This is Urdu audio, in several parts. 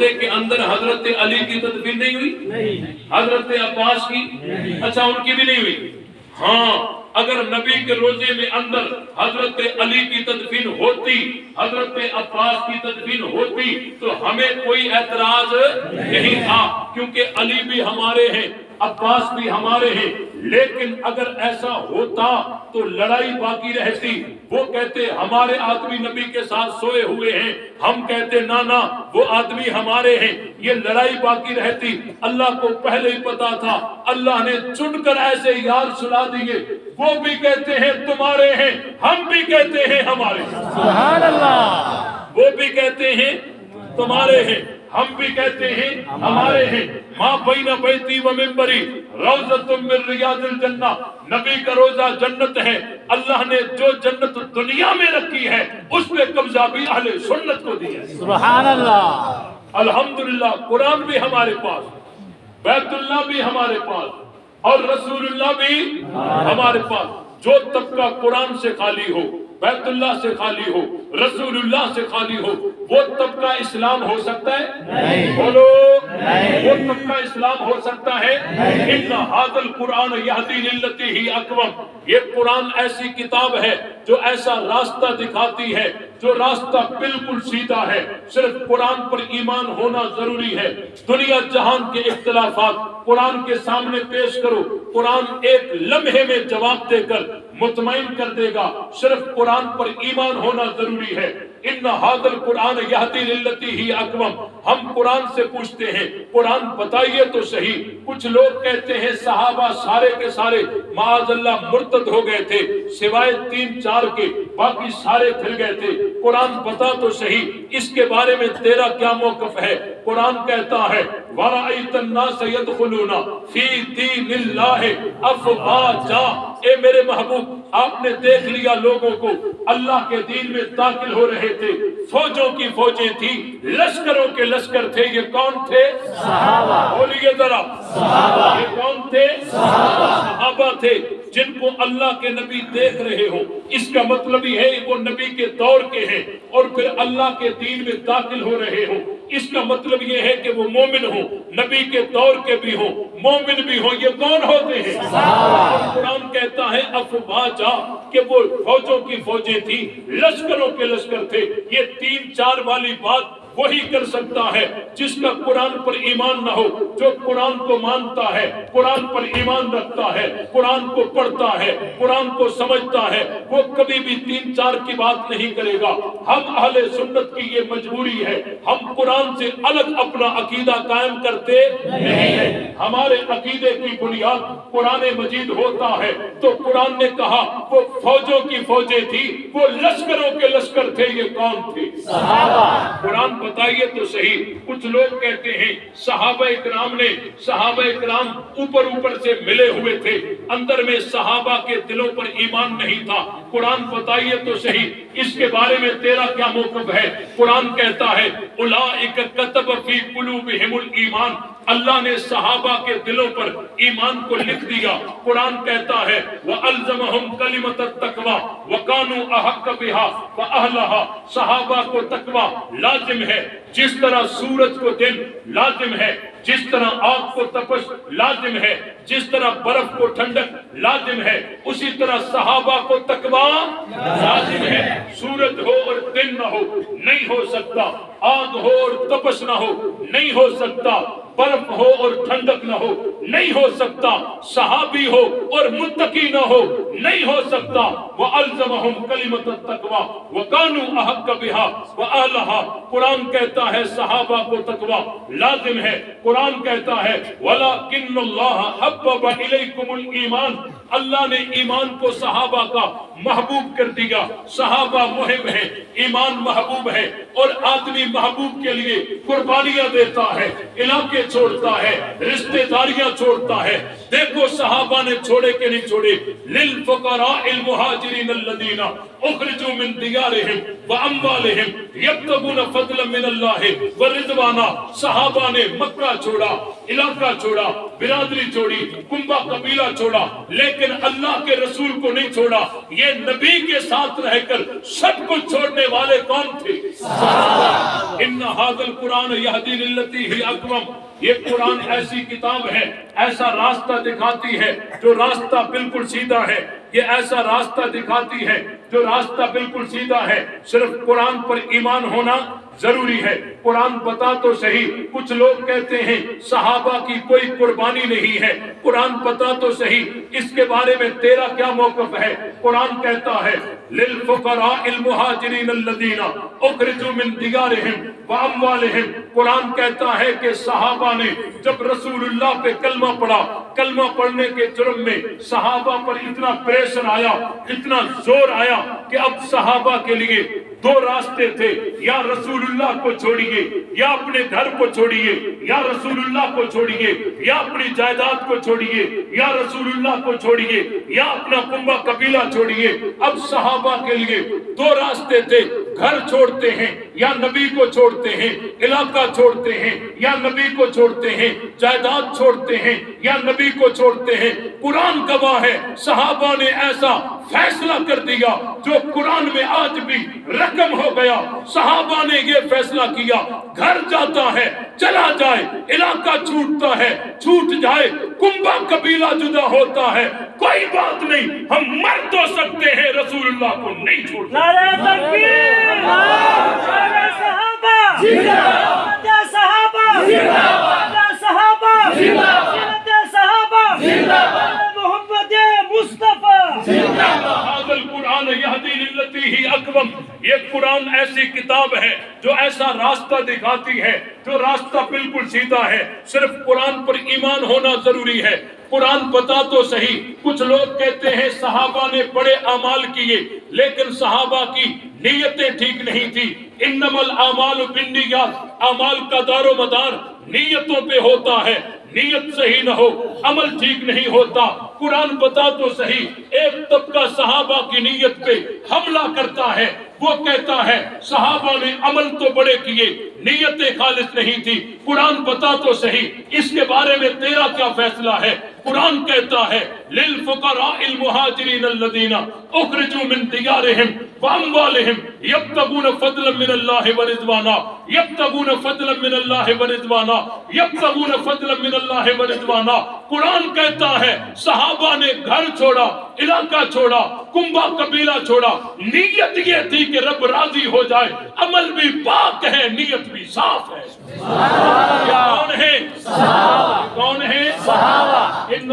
روزے کے اندر حضرت علی کی تدفین نہیں ہوئی؟ حضرت عباس کی؟ اچھا ان کی بھی نہیں ہوئی؟ ہاں اگر نبی کے روزے میں اندر حضرت علی کی تدفین ہوتی، حضرت عباس کی تدفین ہوتی تو ہمیں کوئی اعتراض نہیں تھا، کیونکہ علی بھی ہمارے ہیں، عباس بھی ہمارے ہیں۔ لیکن اگر ایسا ہوتا تو لڑائی باقی رہتی۔ وہ کہتے ہمارے آدمی نبی کے ساتھ سوئے ہوئے ہیں، ہم کہتے نا وہ آدمی ہمارے ہیں، یہ لڑائی باقی رہتی۔ اللہ کو پہلے ہی پتا تھا، اللہ نے چن کر ایسے یار سلا دیے، وہ بھی کہتے ہیں تمہارے ہیں، ہم بھی کہتے ہیں ہمارے ہیں۔ سبحان اللہ۔ وہ بھی کہتے ہیں تمہارے ہیں، ہم بھی کہتے ہیں ہمارے ہیں۔ ماں بین بیتی و منبری روضۃ من ریاض الجنہ، نبی کا روزہ جنت ہے۔ اللہ نے جو جنت دنیا میں رکھی ہے اس پہ قبضہ بھی اہل سنت کو دیا ہے۔ سبحان اللہ۔ الحمدللہ قرآن بھی ہمارے پاس، بیت اللہ بھی ہمارے پاس، اور رسول اللہ بھی ہمارے پاس۔ جو طبقہ قرآن سے خالی ہو، بیت اللہ سے خالی ہو، رسول اللہ سے خالی ہو، وہ طبقہ اسلام ہو سکتا ہے؟ نہیں۔ بولو، وہ طبقہ اسلام ہو سکتا ہے؟ ان ھذا القرآن یہدی للتی ہی اقوم، یہ قرآن ایسی کتاب ہے جو ایسا راستہ دکھاتی ہے، جو راستہ بالکل سیدھا ہے۔ صرف قرآن پر ایمان ہونا ضروری ہے۔ دنیا جہان کے اختلافات قرآن کے سامنے پیش کرو، قرآن ایک لمحے میں جواب دے کر مطمئن کر دے گا۔ صرف قرآن پر ایمان ہونا ضروری ہے۔ ان ھذا القرآن یہدی للتی ہی اقوم، ہم قرآن سے پوچھتے ہیں قرآن بتائیے تو صحیح۔ کچھ لوگ کہتے ہیں صحابہ سارے کے سارے معاذ اللہ مرتد ہو گئے تھے، سوائے 3-4 کے، باقی سارے پھر گئے تھے۔ قرآن بتا تو صحیح اس کے بارے میں تیرا کیا موقف ہے؟ قرآن کہتا ہے وَرَأَيْتَ النَّاسَ يَدْخُلُونَ فِي دِينِ اللَّهِ أَفْوَاجًا، اے میرے محبوب آپ نے دیکھ لیا لوگوں کو اللہ کے دین میں داخل ہو رہے تھے، فوجوں کی فوجیں تھی، لشکروں کے لشکر تھے۔ یہ کون تھے؟ صحابہ۔ بولیے ذرا، صحابہ۔ یہ کون تھے؟ صحابہ تھے، جن کو اللہ کے نبی دیکھ رہے ہو۔ اس کا مطلب یہ ہے وہ نبی کے دور کے ہیں اور پھر اللہ کے دین میں داخل ہو رہے ہو۔ اس کا مطلب یہ ہے کہ وہ مومن ہوں، نبی کے دور کے بھی ہوں، مومن بھی ہوں۔ یہ کون ہوتے ہیں؟ اور قرآن کہتا ہے افواجا، کہ وہ فوجوں کی فوجیں تھی، لشکروں کے لشکر تھے۔ یہ 3-4 والی بات وہی کر سکتا ہے جس کا قرآن پر ایمان نہ ہو۔ جو قرآن کو مانتا ہے، قرآن پر ایمان رکھتا ہے، قرآن کو پڑھتا ہے، قرآن کو سمجھتا ہے، وہ کبھی بھی 3-4 کی بات نہیں کرے گا۔ ہم اہل سنت کی یہ مجبوری ہے، ہم قرآن سے الگ اپنا عقیدہ قائم کرتے نہیں ہیں۔ ہمارے عقیدے کی بنیاد قرآن مجید ہوتا ہے۔ تو قرآن نے کہا وہ فوجوں کی فوجیں تھی، وہ لشکروں کے لشکر تھے۔ یہ کون تھے؟ صحابہ۔ قرآن بتائیے تو صحیح۔ کچھ لوگ کہتے ہیں صحابہ اکرام نے، صحابہ اکرام اوپر سے ملے ہوئے تھے، اندر میں صحابہ کے دلوں پر ایمان نہیں تھا۔ قرآن بتائیے تو صحیح اس کے بارے میں تیرا کیا موقف ہے؟ قرآن کہتا ہے اولئک کتب فی قلوبہم الایمان، اللہ نے صحابہ کے دلوں پر ایمان کو لکھ دیا۔ قرآن کہتا ہے وَأَلْزَمَهُمْ كَلِمَةَ التَّقْوَى وَكَانُوا أَحَقَّ بِهَا وَأَهْلَهَا، صحابہ کو تقوی لازم ہے، جس طرح سورج کو دن لازم ہے، جس طرح آگ کو تپش لازم ہے، جس طرح برف کو ٹھنڈک لازم ہے، اسی طرح صحابہ کو تقوی لازم ہے۔ سورج ہو اور دن نہ ہو نہیں ہو سکتا، آگ ہو اور تپش نہ ہو نہیں ہو سکتا، برف ہو اور ٹھنڈک نہ ہو نہیں ہو سکتا، صحابی ہو اور متقی نہ ہو نہیں ہو سکتا۔ وَأَلْزَمَهُمْ كَلِمَةَ التَّقْوَى وَكَانُوا أَحَقَّ بِهَا وَأَهْلَهَا، قرآن کہتا ہے صحابہ کو تقوی لازم ہے۔ قرآن کہتا ہے وَلَكِنَّ اللَّهَ حَبَّبَ إِلَيْكُمُ الْإِيمَانَ، اللہ نے ایمان کو صحابہ کا محبوب کر دیا۔ صحابہ مہم ہے، ایمان محبوب ہے، اور آدمی محبوب کے لیے قربانیاں دیتا ہے، علاقے چھوڑتا ہے، رشتہ داریاں چھوڑتا ہے۔ دیکھو صحابہ نے چھوڑے کہ نہیں چھوڑے؟ للفقراء المہاجرین الذین اخرجوا من دیارہم واموالہم یبتغون فضلا من اللہ ورضوانا. صحابہ نے مکہ چھوڑا، علاقہ چھوڑا، برادری چھوڑی، کنبہ قبیلہ چھوڑا، لیکن اللہ کے رسول کو نہیں چھوڑا. یہ نبی کے ساتھ رہ کر سب کچھ چھوڑنے والے کون تھے؟ ان ھذا القرآن یہدی للتی ہی اقوم. یہ قرآن ایسی کتاب ہے، ایسا راستہ دکھاتی ہے جو راستہ بالکل سیدھا ہے. یہ ایسا راستہ دکھاتی ہے جو راستہ بالکل سیدھا ہے. صرف قرآن پر ایمان ہونا ضروری ہے. قرآن بتا تو صحیح. کچھ لوگ کہتے ہیں صحابہ کی کوئی قربانی نہیں ہے. قرآن بتا تو صحیح، اس کے بارے میں تیرا کیا موقف ہے؟ قرآن کہتا ہے للفقراء المہاجرین الذین اخرجوا من دیارہم واموالہم. قرآن کہتا ہے کہ صحابہ نے جب رسول اللہ پہ کلمہ پڑھا، کلمہ پڑھنے کے جرم میں صحابہ پر اتنا پریشر آیا، اتنا زور آیا کہ اب صحابہ کے لیے دو راستے تھے. یا رسول اللہ کو چھوڑیے، یا اپنے گھر کو چھوڑیے. یا رسول اللہ کو چھوڑیے، یا اپنی جائیداد کو چھوڑیے. یا رسول اللہ کو چھوڑیے، یا اپنا کنبہ قبیلہ چھوڑیے. اب صحابہ کے لیے دو راستے تھے. گھر چھوڑتے ہیں یا نبی کو چھوڑتے ہیں، علاقہ چھوڑتے ہیں یا نبی کو چھوڑتے ہیں، جائیداد چھوڑتے ہیں یا نبی کو چھوڑتے ہیں. قرآن گواہ ہے صحابہ نے ایسا فیصلہ کر دیا جو قرآن میں آج بھی رقم ہو گیا. صحابہ نے یہ فیصلہ کیا، گھر جاتا ہے چلا جائے، علاقہ چھوٹتا ہے چھوٹ جائے، کنبہ قبیلہ جدا ہوتا ہے، کوئی بات نہیں، ہم مر تو سکتے ہیں، رسول اللہ کو نہیں چھوڑ سکتے. نعرہ تکبیر، نعرہ صحابہ، سیرت صحابہ، صحابہ، سیرت صحابہ، محمد مصطفیٰ. ھذا القرآن یہدی للتی ہی اقوم. یہ قرآن ایسی کتاب ہے جو ایسا راستہ دکھاتی ہے جو راستہ بالکل سیدھا ہے. صرف قرآن پر ایمان ہونا ضروری ہے. قرآن بتا تو صحیح. کچھ لوگ کہتے ہیں صحابہ نے بڑے اعمال کیے لیکن صحابہ کی نیتیں ٹھیک نہیں تھی. انما الاعمال بالنیات. اعمال کا دار و مدار نیتوں پہ ہوتا ہے. نیت صحیح نہ ہو عمل ٹھیک نہیں ہوتا. قرآن بتا تو صحیح. ایک طبقہ صحابہ کی نیت پہ حملہ کرتا ہے. وہ کہتا ہے صحابہ نے عمل تو بڑے کیے، نیتیں خالص نہیں تھی. قرآن بتا تو صحیح، اس کے بارے میں تیرا کیا فیصلہ ہے؟ قرآن کہتا ہے للفقراء المہاجرین الذین اخرجوا من دیارہم واموالہم یبتغون فضلا من اللہ ورضوانا. یبتغون فضلا من اللہ ورضوانا. یبتغون فضلا من اللہ ورضوانا. قرآن کہتا ہے صحابہ نے گھر چھوڑا، علاقہ چھوڑا، کنبہ قبیلہ چھوڑا. نیت یہ تھی کہ رب راضی ہو جائے. عمل بھی پاک ہے، نیت بھی صاف ہے. کون ہے؟ کون ہے؟ ان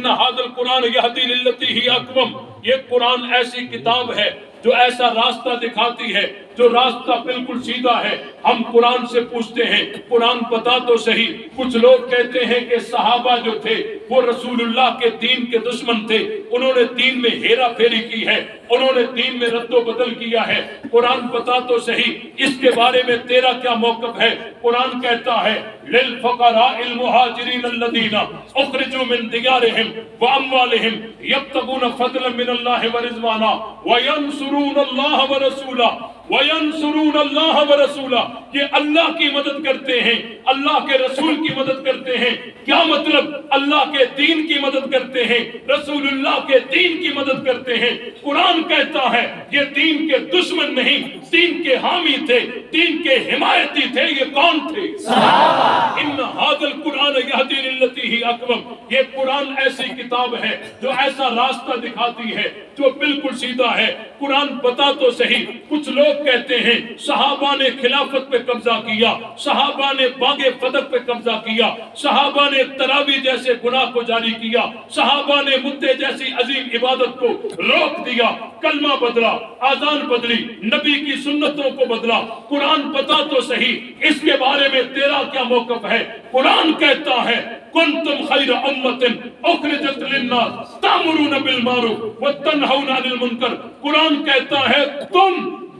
ھذا القرآن یہدی للتی ہی اقوم. یہ قرآن ایسی کتاب ہے جو ایسا راستہ دکھاتی ہے جو راستہ بالکل سیدھا ہے. ہم قرآن سے پوچھتے ہیں قرآن بتا تو صحیح. کچھ لوگ کہتے ہیں کہ صحابہ جو تھے وہ رسول اللہ کے دین کے دشمن تھے، انہوں نے دین میں ہیرا پھیری کی ہے، انہوں نے دین میں رد و بدل کیا ہے. قرآن بتا تو صحیح، اس کے بارے میں تیرا کیا موقف ہے؟ قرآن کہتا ہے للفقراء المہاجرین الذین اخرجوا من دیارہم واموالہم یبتغون فضلا من اللہ ورضوانا وینصرون اللہ ورسولہ. وَيَنْصُرُونَ اللَّهَ وَرَسُولَهُ. یہ اللہ کی مدد کرتے ہیں، اللہ کے رسول کی مدد کرتے ہیں. کیا مطلب؟ اللہ کے دین کی مدد کرتے ہیں، رسول اللہ کے دین کی مدد کرتے ہیں. قرآن کہتا ہے یہ دین کے دشمن نہیں، دین کے حامی تھے، دین کے حمایتی تھے. یہ کون تھے؟ صحابہ. ان ھذا القرآن یہدی للتی ہی اقوم. یہ قرآن ایسی کتاب ہے جو ایسا راستہ دکھاتی ہے جو بالکل سیدھا ہے. قرآن بتا تو صحیح. کچھ لوگ کہتے ہیں صحابہ نے خلافت پہ قبضہ کیا، صحابہ نے باغ فتح پہ قبضہ کیا، صحابہ نے تراویح جیسے گناہ کو جاری کیا، صحابہ نے مدے جیسی عظیم عبادت کو روک دیا، کلمہ بدلا، آذان بدلی، نبی کی سنتوں کو بدلا. قرآن بتا تو صحیح، اس کے بارے میں تیرا کیا موقف ہے؟ قرآن کہتا ہے کنتم خیر امت اخرجت للناس تأمرون بالمعروف وتنہون عن المنکر. قرآن کہتا ہے تم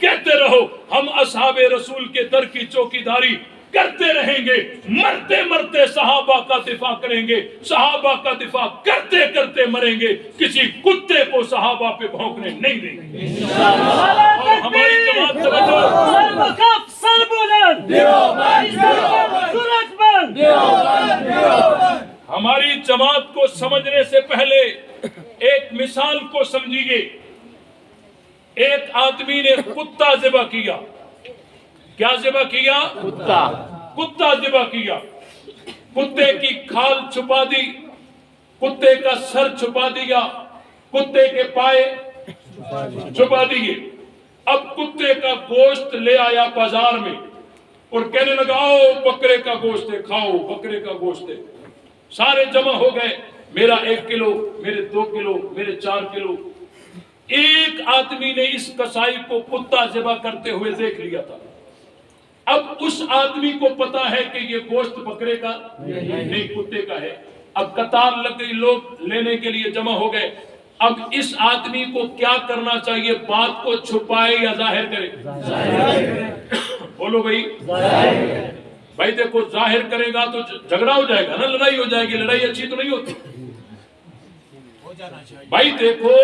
کہتے رہو ہم اصحاب رسول کے در کی چوکیداری کرتے رہیں گے، مرتے مرتے صحابہ کا دفاع کریں گے، صحابہ کا دفاع کرتے کرتے مریں گے، کسی کتے کو صحابہ پہ بھونکنے نہیں دیں گے۔ اور ہماری جماعت ہماری جماعت کو سمجھنے سے پہلے ایک مثال کو سمجھیے۔ ایک آدمی نے کتا ذبح کیا۔ کیا ذبح کیا؟ کتا ذبح کیا۔ کتے کی کھال چھپا دی، کتے کا سر چھپا دیا، کتے کے پائے چھپا دیے۔ اب کتے کا گوشت لے آیا بازار میں اور کہنے لگا آؤ بکرے کا گوشت ہے، کھاؤ بکرے کا گوشت ہے۔ سارے جمع ہو گئے، میرا 1 کلو، میرے 2 کلو، میرے 4 کلو۔ ایک آدمی نے اس کسائی کو کتا ذبح کرتے ہوئے دیکھ لیا تھا۔ اب اس آدمی کو پتا ہے کہ یہ گوشت بکرے کا نہیں، کتے کا ہے۔ اب قطار لگ گئی، لوگ لینے کے لیے جمع ہو گئے۔ اب اس آدمی کو کیا کرنا چاہیے؟ بات کو چھپائے یا ظاہر کرے؟ بولو بھائی دیکھو، ظاہر کرے گا تو جھگڑا ہو جائے گا نا، لڑائی ہو جائے گی۔ لڑائی اچھی تو نہیں ہوتی بھائی۔ دیکھو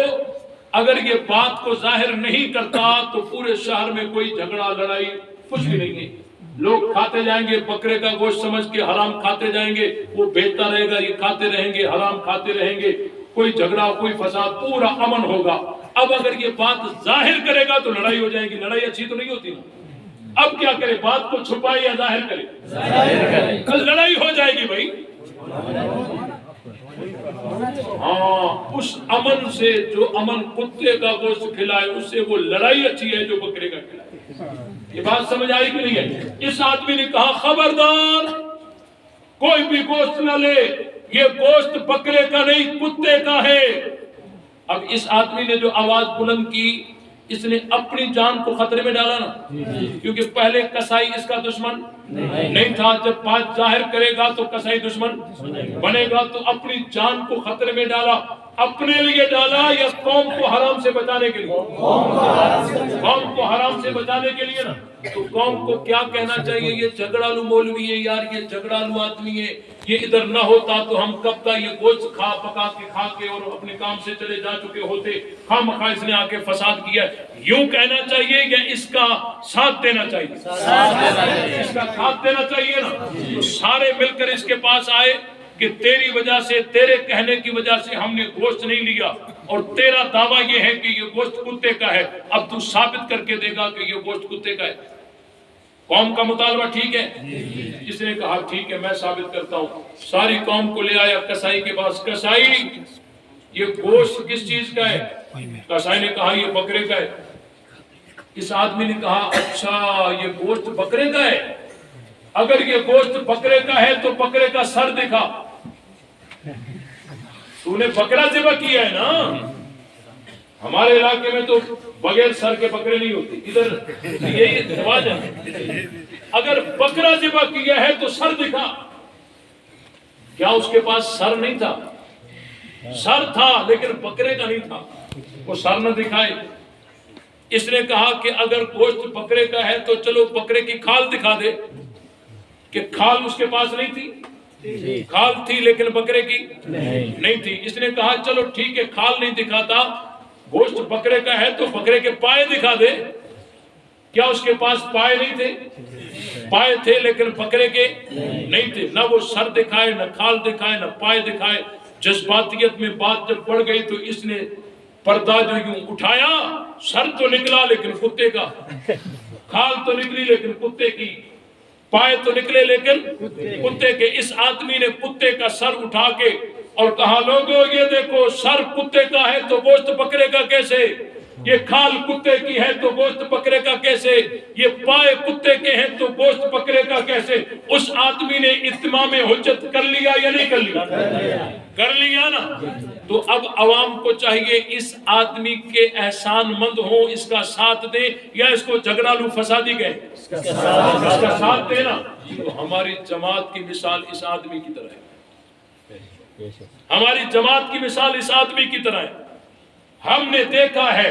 اگر یہ بات کو ظاہر نہیں کرتا تو پورے شہر میں کوئی جھگڑا لڑائی کچھ بھی نہیں ہے۔ لوگ کھاتے جائیں گے، بکرے کا گوشت سمجھ کے حرام کھاتے جائیں گے، وہ بیچتا رہے گا، یہ کھاتے رہیں گے، حرام کھاتے رہیں گے، کوئی جھگڑا کوئی فساد، پورا امن ہوگا۔ اب اگر یہ بات ظاہر کرے گا تو لڑائی ہو جائے گی۔ لڑائی اچھی تو نہیں ہوتی نا۔ اب کیا کرے؟ بات کو چھپائے یا ظاہر کرے؟ کل لڑائی ہو جائے گی بھائی۔ ہاں، اس امن سے جو امن کتے کا گوشت کھلائے اس سے وہ لڑائی اچھی ہے جو بکرے کا کھلائے۔ یہ بات سمجھ آئی کہ نہیں ہے؟ اس آدمی نے کہا خبردار کوئی بھی گوشت نہ لے، یہ گوشت بکرے کا نہیں کتے کا ہے۔ اب اس آدمی نے جو آواز بلند کی، اس نے اپنی جان کو خطرے میں ڈالا نا، کیونکہ پہلے کسائی اس کا دشمن نہیں تھا۔ جب بات ظاہر کرے گا تو کسائی دشمن بنے گا، تو اپنی جان کو خطرے میں ڈالا۔ اپنے لیے ڈالا یا قوم کو حرام سے بچانے کے لیے؟ قوم کو حرام سے بچانے کے لیے نا۔ تو قوم کو کیا کہنا چاہیے؟ یہ جھگڑالو مولوی ہے یار، یہ جھگڑالو آدمی ہے، یہ ادھر نہ ہوتا تو ہم کب کا یہ گوشت پکا کے اور اپنے کام سے چلے جا چکے ہوتے، خواہ مخواہ اس نے آ کے فساد کیا۔ یوں کہنا چاہیے یا اس کا ساتھ دینا چاہیے؟ اس کا ساتھ دینا چاہیے نا۔ تو سارے مل کر اس کے پاس آئے کہ تیری وجہ سے، تیرے کہنے کی وجہ سے ہم نے گوشت نہیں لیا، اور تیرا دعویٰ یہ ہے کہ یہ گوشت کتے کا ہے، اب تو ثابت کر کے دے گا کہ یہ گوشت کتے کا ہے۔ قوم کا مطالبہ ٹھیک ہے؟ جس نے کہا ٹھیک ہے میں ثابت کرتا ہوں، ساری قوم کو لے آیا کسائی کے پاس۔ کسائی یہ گوشت کس چیز کا ہے؟ کسائی نے کہا یہ بکرے کا ہے۔ اس آدمی نے کہا اچھا یہ گوشت بکرے کا ہے، اگر یہ گوشت بکرے کا ہے تو بکرے کا سر دکھا۔ تو نے بکرا ذبح کیا ہے نا؟ ہمارے علاقے میں تو بغیر سر کے بکرے نہیں ہوتے، ادھر یہی رواج ہے۔ اگر بکرا ذبح کیا ہے تو سر دکھا۔ کیا اس کے پاس سر نہیں تھا؟ سر تھا لیکن بکرے کا نہیں تھا، وہ سر نہ دکھائے۔ اس نے کہا کہ اگر گوشت بکرے کا ہے تو چلو بکرے کی کھال دکھا دے، کہ کھال اس کے پاس نہیں تھی؟ کھال تھی لیکن بکرے کی نہیں تھی۔ اس نے کہا چلو ٹھیک ہے کھال نہیں دکھاتا، گوشت بکرے کا ہے تو بکرے کے پائے دکھا دے۔ کیا اس کے پاس پائے نہیں تھے؟ پائے تھے لیکن بکرے کے نہیں تھے۔ نہ وہ سر دکھائے، نہ کھال دکھائے، نہ پائے دکھائے۔ جذباتیت میں بات جب بڑھ گئی تو اس نے پردہ جو یوں اٹھایا، سر تو نکلا لیکن کتے کا، کھال تو نکلی لیکن کتے کی، پائے تو نکلے لیکن کتے کے۔ اس آدمی نے کتے کا سر اٹھا کے اور کہا لوگو یہ دیکھو سر کتے کا ہے تو گوشت بکرے کا کیسے؟ یہ کھال کتے کی ہے تو گوشت بکرے کا کیسے؟ یہ پائے کتے کے ہیں تو گوشت بکرے کا کیسے؟ اس آدمی نے اتمام حجت کر لیا یا نہیں کر لیا؟ کر لیا نا۔ تو اب عوام کو چاہیے اس آدمی کے احسان مند ہوں، اس کا ساتھ دیں، یا اس کو جھگڑالو فسادی گئے اس کا ساتھ دینا۔ تو ہماری جماعت کی مثال اس آدمی کی طرح ہے، ہماری جماعت کی مثال اس آدمی کی طرح ہے۔ ہم نے دیکھا ہے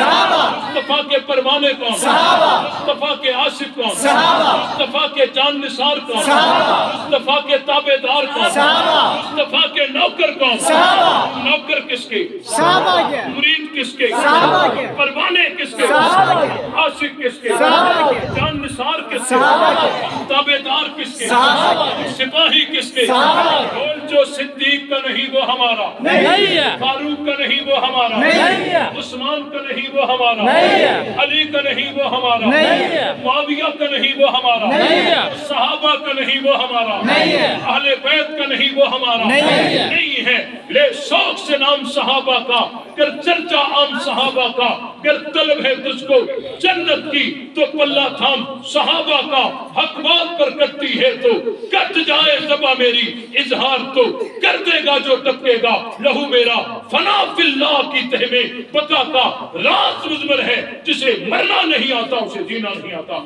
مصطفیٰ کے پروانے کون؟ مصطفیٰ کے عاشق کون؟ مصطفیٰ کے جان نثار کون؟ مصطفیٰ کے تابع دار کون؟ مصطفیٰ کے نوکر کون؟ نوکر کس کے؟ مرید کس کے؟ پروانے کس کے؟ عاشق کس کے؟ جان نثار کس کے؟ تابع دار کس کے؟ سپاہی کس کے؟ بول جو صدیق کا نہیں وہ ہمارا، فاروق کا نہیں وہ ہمارا، عثمان کا نہیں وہ ہمارا، علی کا نہیں وہ ہمارا، معاویہ کا نہیں وہ ہمارا، صحابہ کا نہیں وہ ہمارا، اہل بیت کا نہیں وہ ہمارا، نہیں ہے۔ لے شوق سے نام صحابہ کا، گر چرچا عام صحابہ کا، گر طلب ہے تجھ کو جنت کی تو پلہ تھام صحابہ کا، حق بات پر کٹتی ہے تو کٹ جائے زباں میری، اظہار تو کر دے گا جو ٹپکے گا لہو میرا، فنا فی اللہ کی تہ میں بقا کا راز مضمر ہے، جسے مرنا نہیں آتا اسے جینا نہیں آتا۔